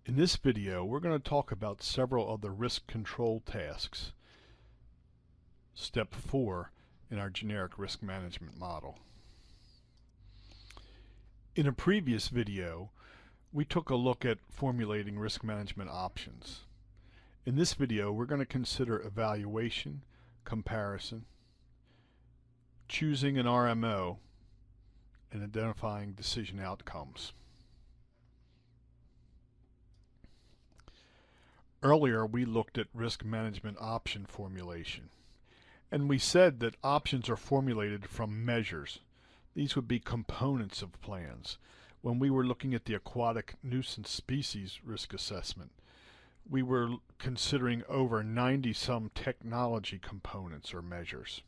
In this video, we're going to talk about several of the risk control tasks, step 4 in our generic risk management model. In a previous video, we took a look at formulating risk management options. In this video, we're going to consider evaluation, comparison, choosing an RMO, and identifying decision outcomes. Earlier, we looked at risk management option formulation, and we said that options are formulated from measures. These would be components of plans. When we were looking at the aquatic nuisance species risk assessment, we were considering over 90-some technology components or measures.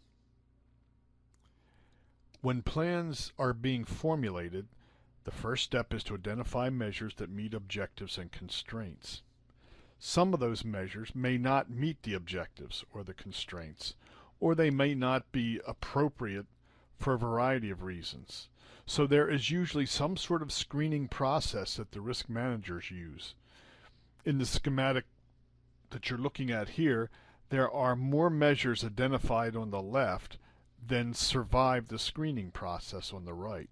When plans are being formulated, the first step is to identify measures that meet objectives and constraints. Some of those measures may not meet the objectives or the constraints, or they may not be appropriate for a variety of reasons. So there is usually some sort of screening process that the risk managers use. In the schematic that you're looking at here, there are more measures identified on the left than survive the screening process on the right.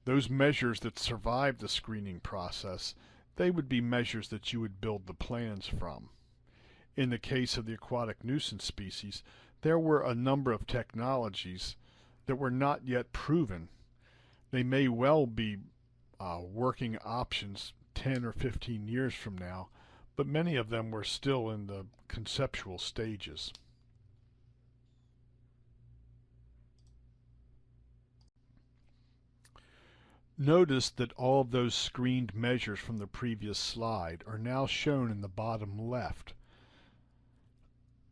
Those measures that survive the screening process, they would be measures that you would build the plans from. In the case of the aquatic nuisance species, there were a number of technologies that were not yet proven. They may well be working options 10 or 15 years from now, but many of them were still in the conceptual stages. Notice that all of those screened measures from the previous slide are now shown in the bottom left.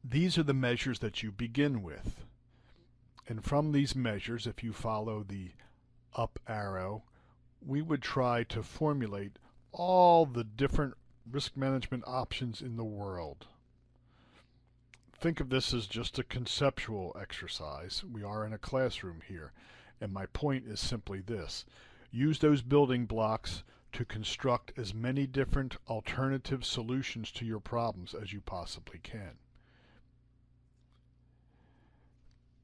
These are the measures that you begin with. And from these measures, if you follow the up arrow, we would try to formulate all the different risk management options in the world. Think of this as just a conceptual exercise. We are in a classroom here, and my point is simply this. Use those building blocks to construct as many different alternative solutions to your problems as you possibly can.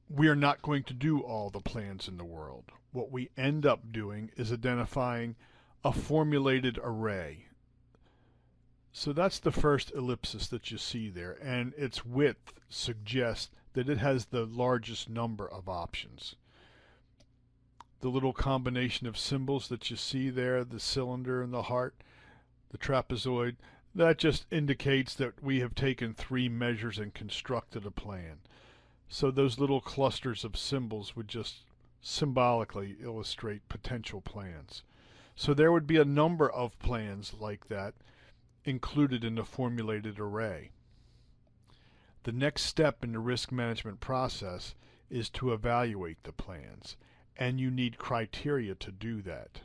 We are not going to do all the plans in the world. What we end up doing is identifying a formulated array. So that's the first ellipsis that you see there, and its width suggests that it has the largest number of options. The little combination of symbols that you see there, the cylinder and the heart, the trapezoid, that just indicates that we have taken 3 measures and constructed a plan. So those little clusters of symbols would just symbolically illustrate potential plans. So there would be a number of plans like that included in the formulated array. The next step in the risk management process is to evaluate the plans, and you need criteria to do that.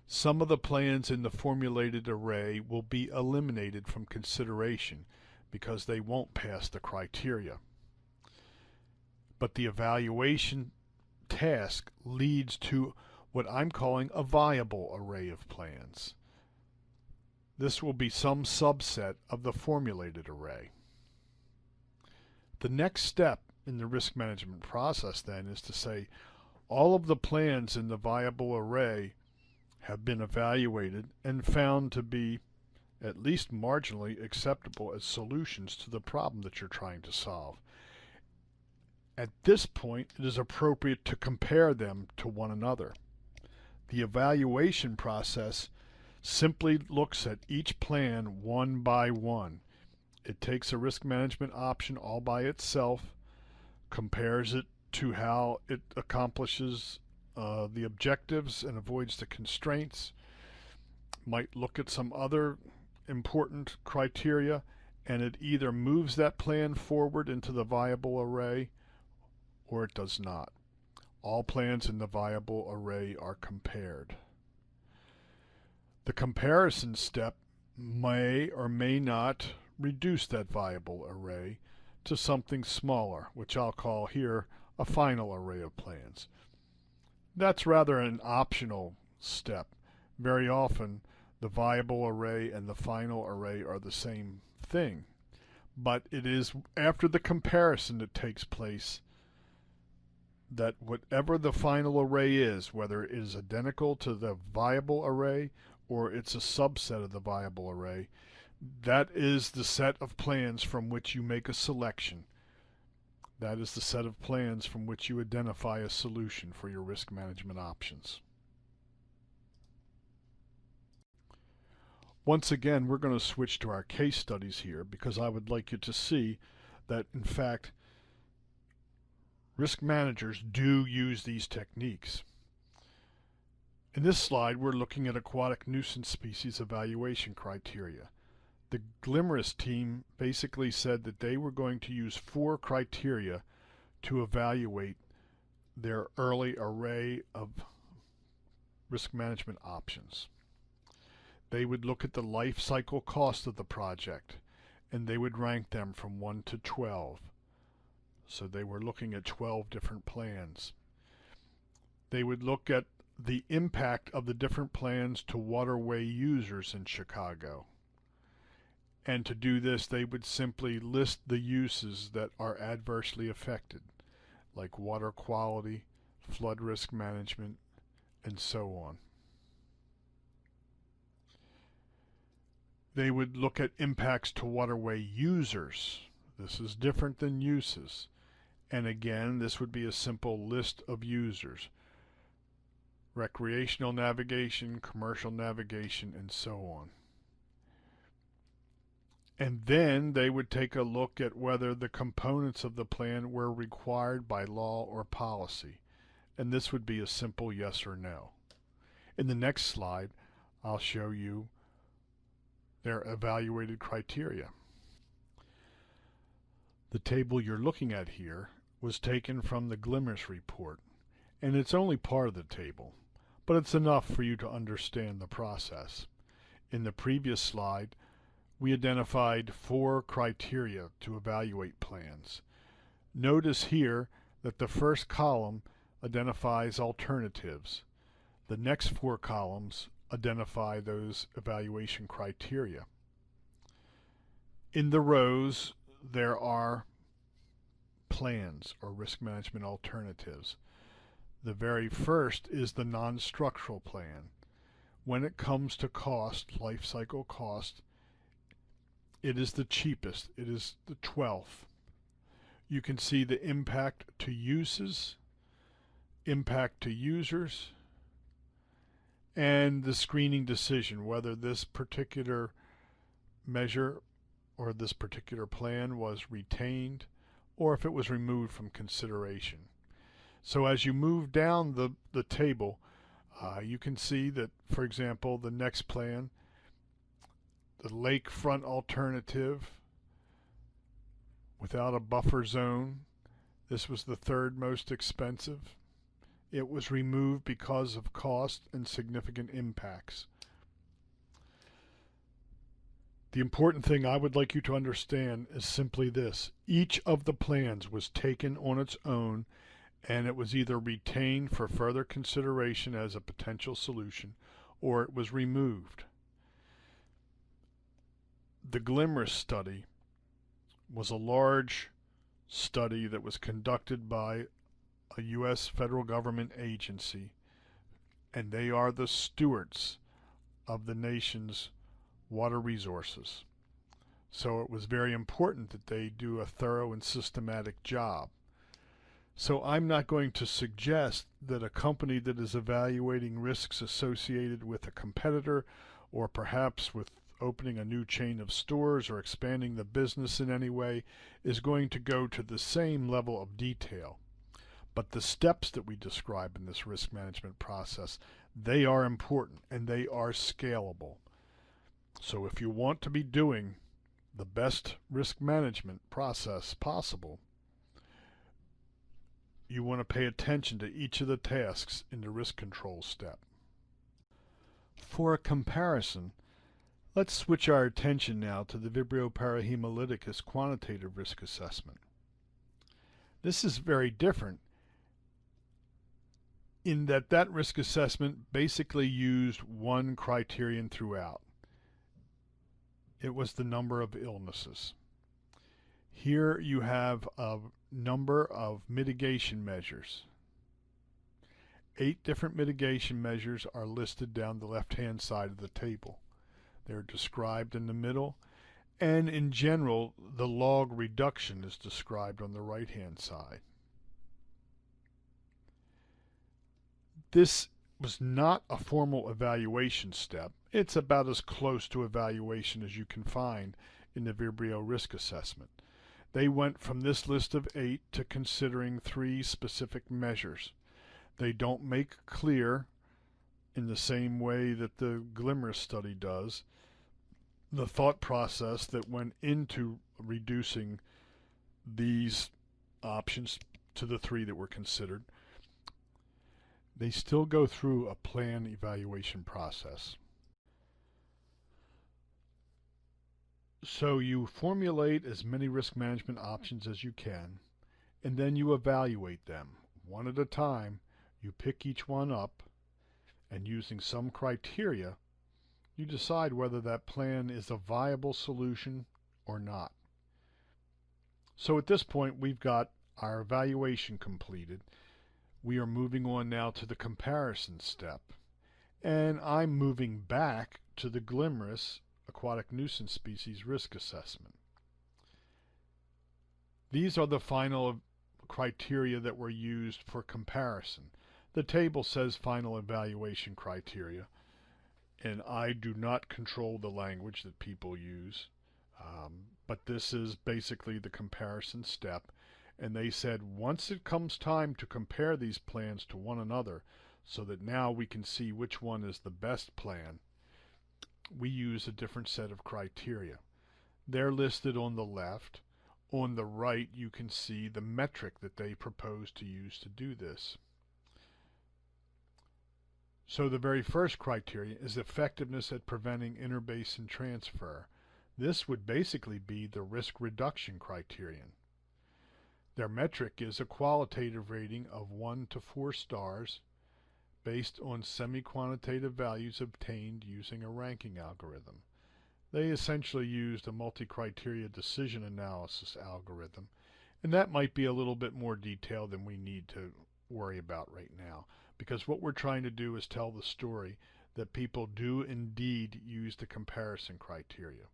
Some of the plans in the formulated array will be eliminated from consideration because they won't pass the criteria. But the evaluation task leads to what I'm calling a viable array of plans. This will be some subset of the formulated array. The next step in the risk management process then is to say, all of the plans in the viable array have been evaluated and found to be at least marginally acceptable as solutions to the problem that you're trying to solve. At this point, it is appropriate to compare them to one another. The evaluation process simply looks at each plan one by one. It takes a risk management option all by itself, compares it to how it accomplishes the objectives and avoids the constraints, might look at some other important criteria, and it either moves that plan forward into the viable array or it does not. All plans in the viable array are compared. The comparison step may or may not reduce that viable array to something smaller, which I'll call here a final array of plans. That's rather an optional step. Very often The viable array and the final array are the same thing, but it is after the comparison that takes place that whatever the final array is, whether it is identical to the viable array or it's a subset of the viable array, that is the set of plans from which you make a selection. That is the set of plans from which you identify a solution for your risk management options. Once again, we're going to switch to our case studies here because I would like you to see that, in fact, risk managers do use these techniques. In this slide, we're looking at aquatic nuisance species evaluation criteria. The Glimmerous team basically said that they were going to use 4 criteria to evaluate their early array of risk management options. They would look at the life cycle cost of the project, and they would rank them from 1 to 12. So they were looking at 12 different plans. They would look at the impact of the different plans to waterway users in Chicago. And to do this, they would simply list the uses that are adversely affected, like water quality, flood risk management, and so on. They would look at impacts to waterway users. This is different than uses. And again, this would be a simple list of users. Recreational navigation, commercial navigation, and so on. And then they would take a look at whether the components of the plan were required by law or policy. And this would be a simple yes or no. In the next slide, I'll show you their evaluated criteria. The table you're looking at here was taken from the Glimmerous report, and it's only part of the table, but it's enough for you to understand the process. In the previous slide, we identified 4 criteria to evaluate plans. Notice here that the first column identifies alternatives. The next 4 columns identify those evaluation criteria. In the rows, there are plans or risk management alternatives. The very first is the non-structural plan. When it comes to cost, life cycle cost, it is the cheapest. It is the 12th. You can see the impact to uses, impact to users, and the screening decision, whether this particular measure or this particular plan was retained or if it was removed from consideration. So as you move down the table, you can see that, for example, the next plan, the lakefront alternative without a buffer zone, this was the 3rd most expensive. It was removed because of cost and significant impacts. The important thing I would like you to understand is simply this. Each of the plans was taken on its own, and it was either retained for further consideration as a potential solution, or it was removed. The Glimmerous study was a large study that was conducted by a U.S. federal government agency, and they are the stewards of the nation's water resources. So it was very important that they do a thorough and systematic job. So I'm not going to suggest that a company that is evaluating risks associated with a competitor, or perhaps with opening a new chain of stores or expanding the business in any way, is going to go to the same level of detail. But the steps that we describe in this risk management process, they are important and they are scalable. So if you want to be doing the best risk management process possible, you want to pay attention to each of the tasks in the risk control step. For a comparison, let's switch our attention now to the Vibrio parahemolyticus quantitative risk assessment. This is very different in that risk assessment basically used one criterion throughout. It was the number of illnesses. Here you have a number of mitigation measures. 8 different mitigation measures are listed down the left-hand side of the table. They're described in the middle, and in general, the log reduction is described on the right-hand side. This was not a formal evaluation step. It's about as close to evaluation as you can find in the Vibrio risk assessment. They went from this list of 8 to considering 3 specific measures. They don't make clear, in the same way that the Glimmer's study does, the thought process that went into reducing these options to the 3 that were considered. They still go through a plan evaluation process. So you formulate as many risk management options as you can, and then you evaluate them. One at a time, you pick each one up, and using some criteria, you decide whether that plan is a viable solution or not. So at this point, we've got our evaluation completed. We are moving on now to the comparison step. And I'm moving back to the Glimmer's aquatic nuisance species risk assessment. These are the final criteria that were used for comparison. The table says final evaluation criteria, and I do not control the language that people use, but this is basically the comparison step. And they said once it comes time to compare these plans to one another so that now we can see which one is the best plan, we use a different set of criteria. They're listed on the left. On the right, you can see the metric that they propose to use to do this. So the very first criteria is effectiveness at preventing interbasin transfer. This would basically be the risk reduction criterion. Their metric is a qualitative rating of 1 to 4 stars based on semi-quantitative values obtained using a ranking algorithm. They essentially used a multi-criteria decision analysis algorithm, and that might be a little bit more detailed than we need to worry about right now, because what we're trying to do is tell the story that people do indeed use the comparison criteria.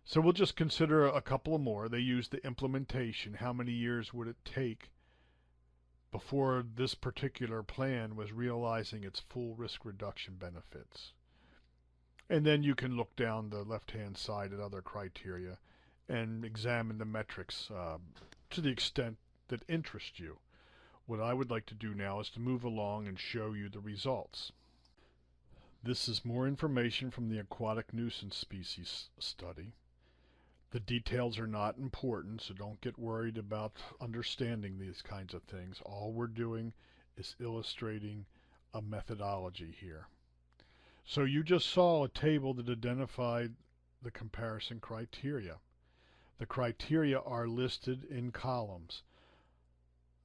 So we'll just consider a couple more. They use the implementation. How many years would it take before this particular plan was realizing its full risk reduction benefits? And then you can look down the left-hand side at other criteria and examine the metrics to the extent that interest you. What I would like to do now is to move along and show you the results. This is more information from the aquatic nuisance species study. The details are not important, so don't get worried about understanding these kinds of things. All we're doing is illustrating a methodology here. So you just saw a table that identified the comparison criteria. The criteria are listed in columns.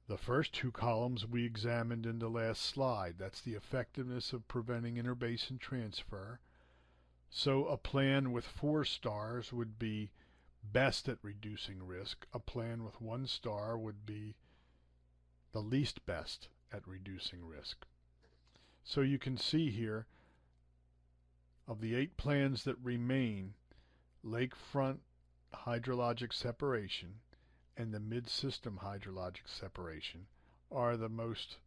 The first 2 columns we examined in the last slide. That's the effectiveness of preventing interbasin transfer. So a plan with 4 stars would be best at reducing risk. A plan with 1 star would be the least best at reducing risk. So you can see here, of the 8 plans that remain, lakefront hydrologic separation and the mid-system hydrologic separation are the most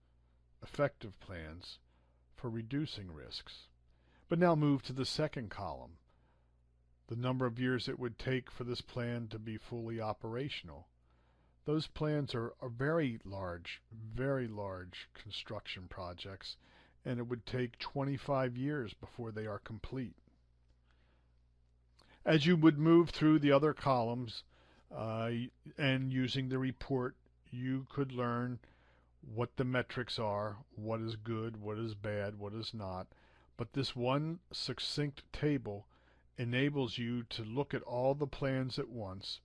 effective plans for reducing risks. But now move to the second column. The number of years it would take for this plan to be fully operational. Those plans are very large construction projects, and it would take 25 years before they are complete. As you would move through the other columns and using the report, you could learn what the metrics are, what is good, what is bad, what is not. But this one succinct table enables you to look at all the plans at once.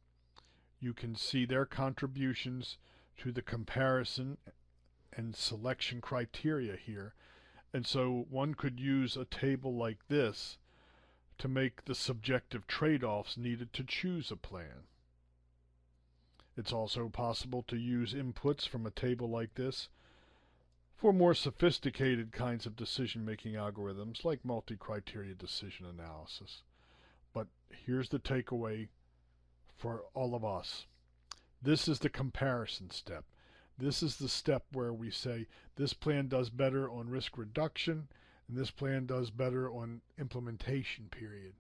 You can see their contributions to the comparison and selection criteria here. And so one could use a table like this to make the subjective trade-offs needed to choose a plan. It's also possible to use inputs from a table like this for more sophisticated kinds of decision-making algorithms like multi-criteria decision analysis. But here's the takeaway for all of us. This is the comparison step. This is the step where we say this plan does better on risk reduction and this plan does better on implementation period.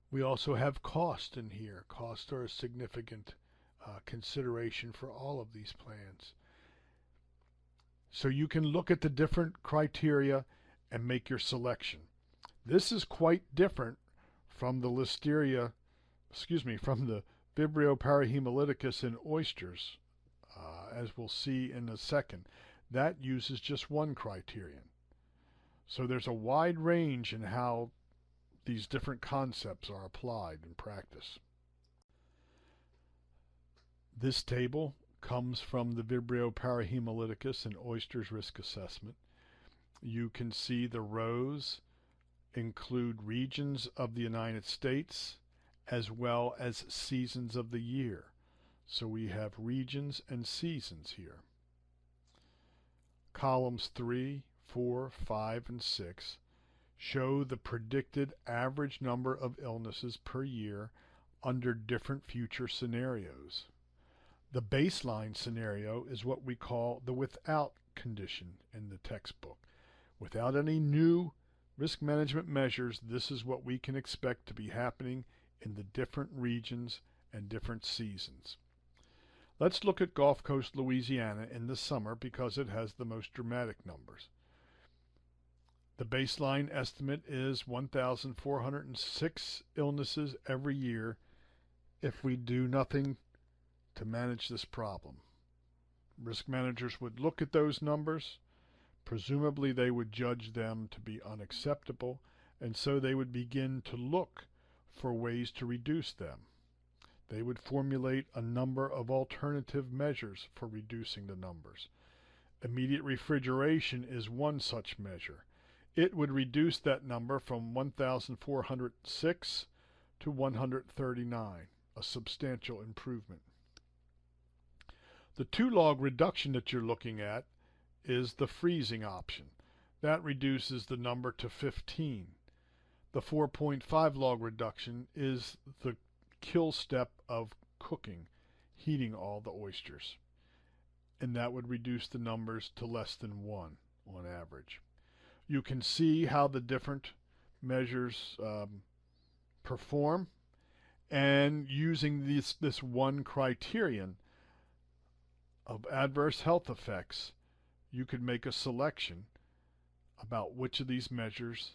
We also have cost in here. Costs are a significant consideration for all of these plans. So you can look at the different criteria and make your selection. This is quite different from the from the Vibrio parahemolyticus in oysters, as we'll see in a second. That uses just one criterion. So there's a wide range in how these different concepts are applied in practice. This table comes from the Vibrio parahemolyticus in oysters risk assessment. You can see the rows include regions of the United States as well as seasons of the year. So we have regions and seasons here. Columns 3, 4, 5, and 6 show the predicted average number of illnesses per year under different future scenarios. The baseline scenario is what we call the without condition in the textbook. Without any new risk management measures, this is what we can expect to be happening in the different regions and different seasons. Let's look at Gulf Coast, Louisiana in the summer because it has the most dramatic numbers. The baseline estimate is 1,406 illnesses every year if we do nothing to manage this problem. Risk managers would look at those numbers. Presumably they would judge them to be unacceptable, and so they would begin to look for ways to reduce them. They would formulate a number of alternative measures for reducing the numbers. Immediate refrigeration is one such measure. It would reduce that number from 1,406 to 139, a substantial improvement. The 2-log reduction that you're looking at is the freezing option. That reduces the number to 15. The 4.5 log reduction is the kill step of cooking, heating all the oysters. And that would reduce the numbers to less than 1 on average. You can see how the different measures perform, and using this one criterion of adverse health effects, you could make a selection about which of these measures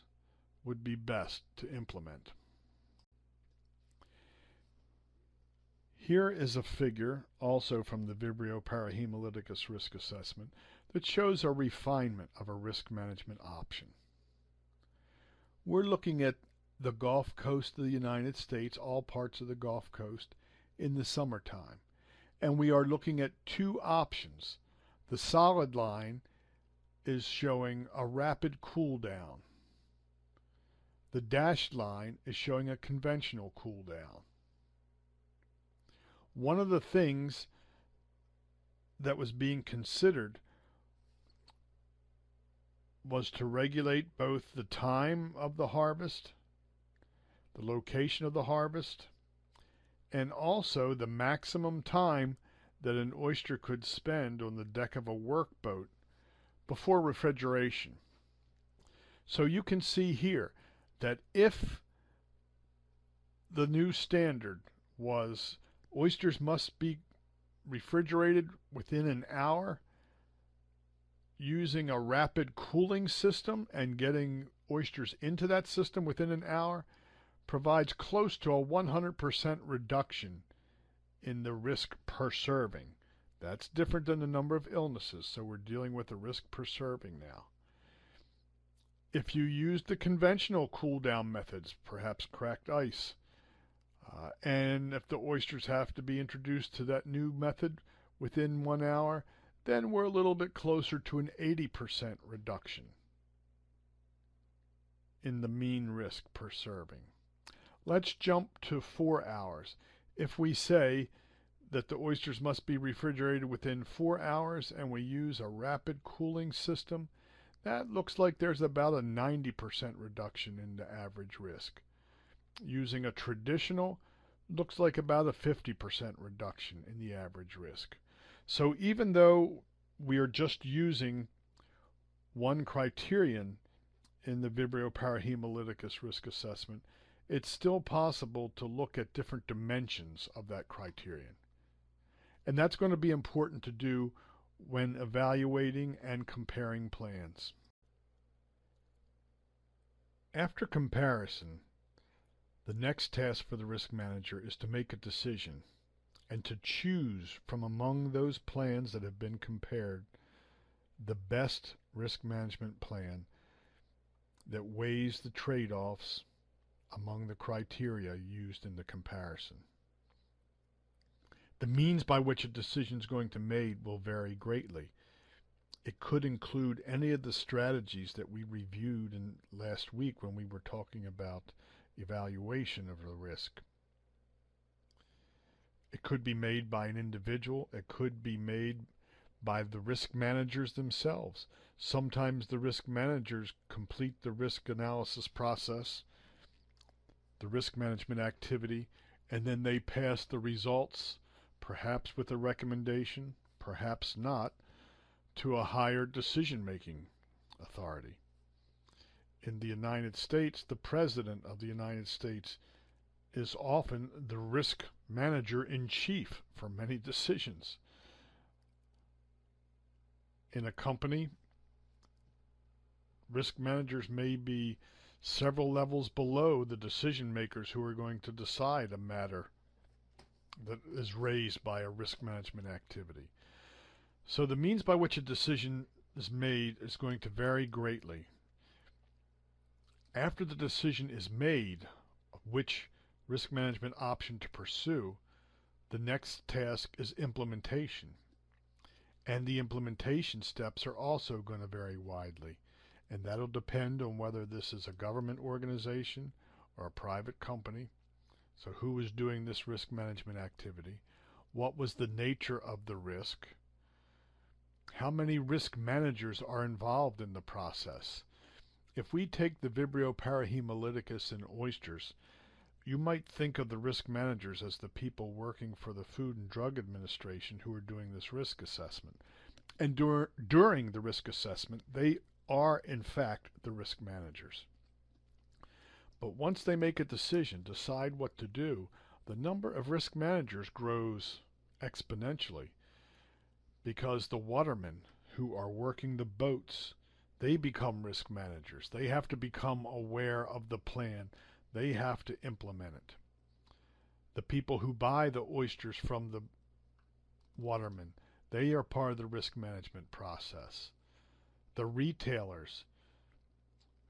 would be best to implement. Here is a figure, also from the Vibrio parahemolyticus risk assessment, that shows a refinement of a risk management option. We're looking at the Gulf Coast of the United States, all parts of the Gulf Coast, in the summertime. And we are looking at two options. The solid line is showing a rapid cool down. The dashed line is showing a conventional cool down. One of the things that was being considered was to regulate both the time of the harvest, the location of the harvest, and also the maximum time that an oyster could spend on the deck of a workboat before refrigeration. So you can see here that if the new standard was oysters must be refrigerated within an hour using a rapid cooling system and getting oysters into that system within an hour, provides close to a 100% reduction in the risk per serving. That's different than the number of illnesses, so we're dealing with the risk per serving now. If you use the conventional cool down methods, perhaps cracked ice, and if the oysters have to be introduced to that new method within 1 hour, then we're a little bit closer to an 80% reduction in the mean risk per serving. Let's jump to 4 hours. If we say that the oysters must be refrigerated within 4 hours and we use a rapid cooling system, that looks like there's about a 90% reduction in the average risk. Using a traditional, looks like about a 50% reduction in the average risk. So even though we are just using one criterion in the Vibrio parahemolyticus risk assessment, it's still possible to look at different dimensions of that criterion. And that's going to be important to do when evaluating and comparing plans. After comparison, the next task for the risk manager is to make a decision and to choose from among those plans that have been compared the best risk management plan that weighs the trade-offs among the criteria used in the comparison. The means by which a decision is going to be made will vary greatly. It could include any of the strategies that we reviewed in last week when we were talking about evaluation of the risk. It could be made by an individual. It could be made by the risk managers themselves. Sometimes the risk managers complete the risk analysis process, the risk management activity, and then they pass the results, perhaps with a recommendation, perhaps not, to a higher decision-making authority. In the United States, the President of the United States is often the risk manager-in-chief for many decisions. In a company, risk managers may be several levels below the decision makers who are going to decide a matter that is raised by a risk management activity. So the means by which a decision is made is going to vary greatly. After the decision is made of which risk management option to pursue, the next task is implementation. And the implementation steps are also going to vary widely. And that'll depend on whether this is a government organization or a private company. So who is doing this risk management activity? What was the nature of the risk? How many risk managers are involved in the process? If we take the Vibrio parahemolyticus in oysters, you might think of the risk managers as the people working for the Food and Drug Administration who are doing this risk assessment. And during the risk assessment, they are in fact the risk managers. But once they make a decision, decide what to do, the number of risk managers grows exponentially, because the watermen who are working the boats, they become risk managers. They have to become aware of the plan. They have to implement it. The people who buy the oysters from the watermen, they are part of the risk management process. The retailers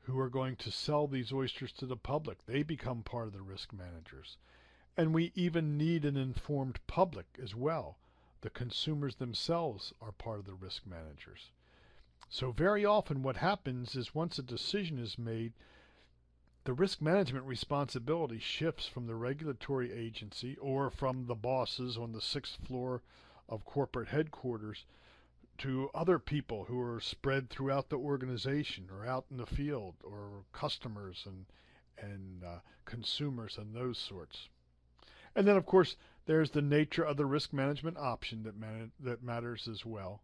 who are going to sell these oysters to the public, they become part of the risk managers. And we even need an informed public as well. The consumers themselves are part of the risk managers. So very often what happens is once a decision is made, the risk management responsibility shifts from the regulatory agency or from the bosses on the 6th floor of corporate headquarters to other people who are spread throughout the organization or out in the field, or customers and consumers and those sorts. And then of course there's the nature of the risk management option that matters as well.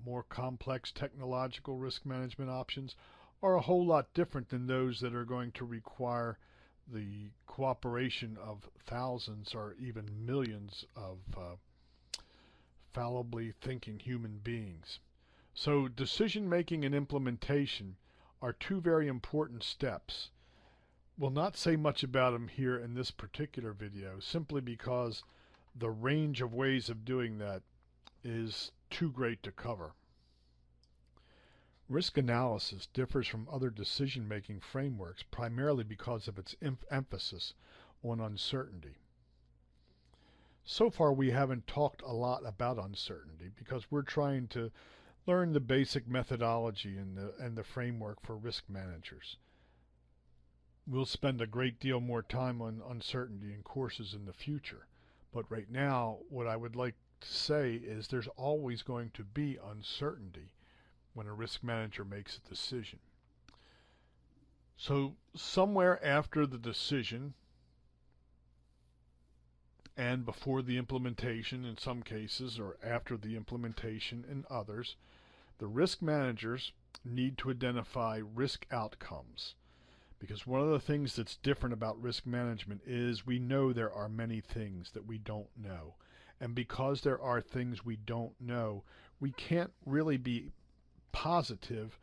More complex technological risk management options are a whole lot different than those that are going to require the cooperation of thousands or even millions of fallibly thinking human beings. So decision making and implementation are two very important steps. We'll not say much about them here in this particular video, simply because the range of ways of doing that is too great to cover. Risk analysis differs from other decision-making frameworks primarily because of its emphasis on uncertainty. So far, we haven't talked a lot about uncertainty because we're trying to learn the basic methodology and the framework for risk managers. We'll spend a great deal more time on uncertainty in courses in the future. But right now, what I would like to say is there's always going to be uncertainty when a risk manager makes a decision. So somewhere after the decision and before the implementation in some cases, or after the implementation in others, the risk managers need to identify risk outcomes. Because one of the things that's different about risk management is we know there are many things that we don't know. And because there are things we don't know, we can't really be positive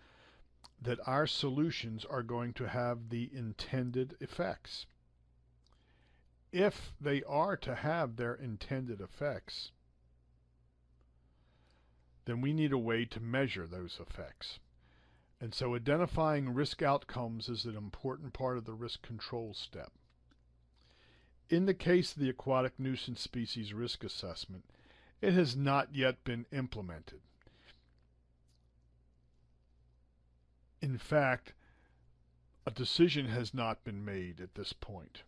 that our solutions are going to have the intended effects. If they are to have their intended effects, then we need a way to measure those effects. And so identifying risk outcomes is an important part of the risk control step. In the case of the aquatic nuisance species risk assessment, it has not yet been implemented. In fact, a decision has not been made at this point.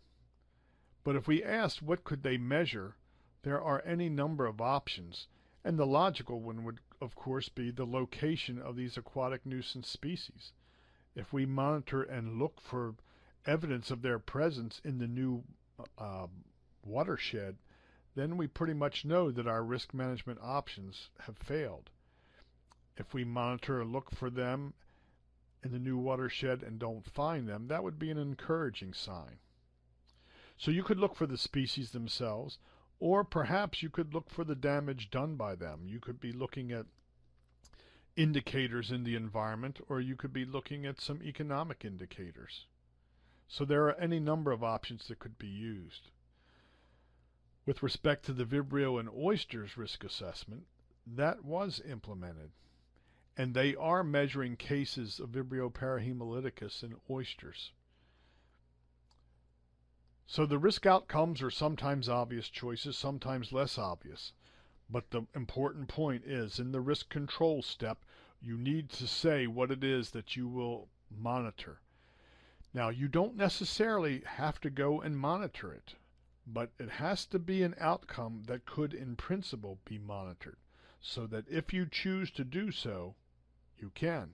But if we asked what could they measure, there are any number of options, and the logical one would, of course, be the location of these aquatic nuisance species. If we monitor and look for evidence of their presence in the new watershed, then we pretty much know that our risk management options have failed. If we monitor and look for them in the new watershed and don't find them, that would be an encouraging sign. So you could look for the species themselves, or perhaps you could look for the damage done by them. You could be looking at indicators in the environment, or you could be looking at some economic indicators. So there are any number of options that could be used. With respect to the Vibrio and oysters risk assessment, that was implemented. And they are measuring cases of Vibrio parahemolyticus in oysters. So the risk outcomes are sometimes obvious choices, sometimes less obvious. But the important point is, in the risk control step, you need to say what it is that you will monitor. Now, you don't necessarily have to go and monitor it, but it has to be an outcome that could, in principle, be monitored, so that if you choose to do so, you can.